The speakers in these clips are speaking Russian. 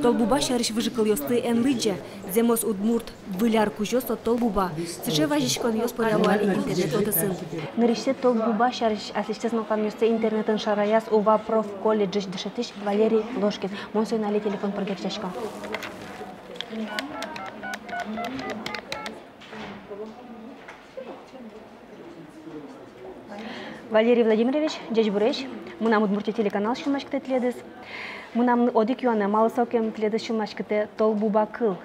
Толбуба шариш выжикал ёсты энлыджа, земос удмурт выляр кужёс от толбуба. Сыже важишкон ёс порялуали интернет отысын. Ныриште толбуба шариш ассистентный фан ёсты интернетын шараяс ува проф колледж дышатыш Валерий Ложкин. Монсой нали телефон прогерчашка. Валерий Владимирович, Дядь Буреш, мы нам удмуртия телеканал шумашките тледес. Мы нам одик юана малосокем тледес шумашките толбуба кыл.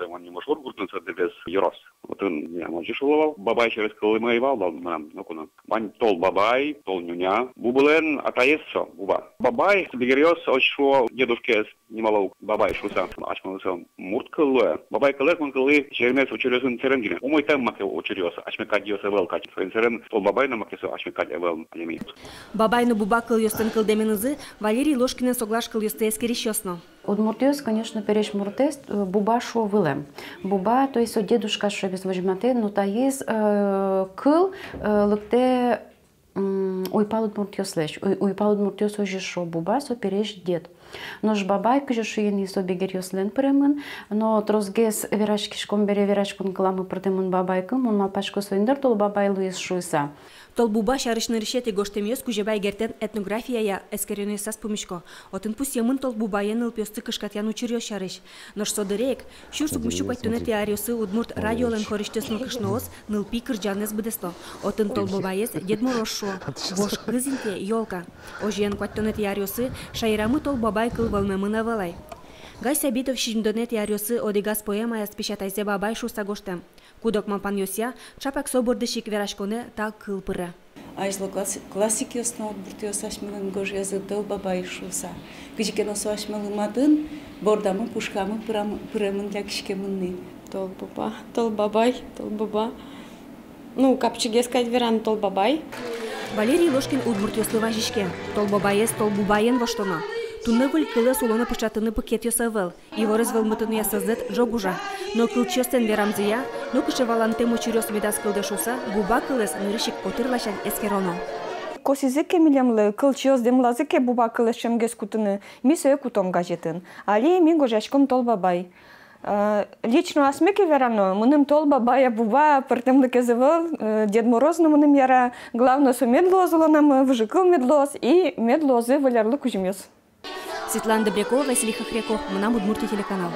Он не может ургутнуться без ерос. Вот он я можешуловал. Бабай через колымаевал, да, ну куда. Мань тол бабай, тол нюня. Бубулен атаесо буба. Бабай бегерёс ошо дедушке немало бабай шуса. Ачмалса мурт кылы. Бабай кылы он кылы чермес учерёсын церенгине. Умой там маке учерёс. Ачмекадиоса вел кач. Церен тол бабай на макесо ачмекадио вел алеми. Бабай на буба кыл ёстен кыл деменызы Валерий Ложкин соглаш кыл ёсты эскерещёсно. Удмуртиос, конечно, переш муртест буба шо вылем. Буба, то есть дедушка шо без возьмате, но та есть кыл лыкте уйпал удмуртиос леш. Уйпал удмуртиос ожи шо буба, со переш дед. Но ж бабай кыжы шуен и со бегерьос лен премен, но трозгес верашки шком бере верашкон кламы протемон бабай кым, он малпашко соиндер тол бабай луис шуйса. Толбуба шарышны решети гоштемиос кужебай гертен этнография эскерёне сас помешко. Отын пусемын толбуба яныл пёсты кышкатян учерё шарыш. Нож содырек, шурсук мщупать тунети ариосы удмурт радиолен хориштесну кышноос нылпи кырджанес быдесто. Отын толбубаес дед морошо, вош кызинте ёлка. Ожиен квать тунети ариосы шайрамы толбабай кыл волнемы навалай. Гай Сабитов шиндонети ариосы одигас поэма спешатайзе бабай шуса гоштем. Кудок мампан ёся, чапак собордышик верашконе та кылпыра. Айзло классики основ буртиос ашмылын гож язытыл бабай шуса. Кыжикен осо ашмылын матын, бордамы пушкамы пырамын для кишкемынны. Тол бабай, тол баба. Ну, капчигес кайт веран тол бабай. Валерий Ложкин удмуртиослы важишке. Тол бабаес, тол бубаен воштона. Тунны выль кылы сулона пышатыны пакет ёсавыл. Его развел мытыны ясазет жогужа. Но кылчёстен верамзия, но кышевалан тему чурёс медас кылдышуса, буба кылыс нырышик отырлашан эскероно. Косизеке милемлы кылчёс демлазеке буба кылыс шемгес кутыны мисö кутом газетін. Али ми гожашком тол бабай. Лично асмеке верано, мыным тол бабая буба пыртымлыке зывыл, Дед Морозны мыным яра, главное со медлозыланам, выжикыл медлоз и медлозы валярлы кужмёс. Светлана Добрякова, Василий Хохряков, мы нам Удмуртия телеканал.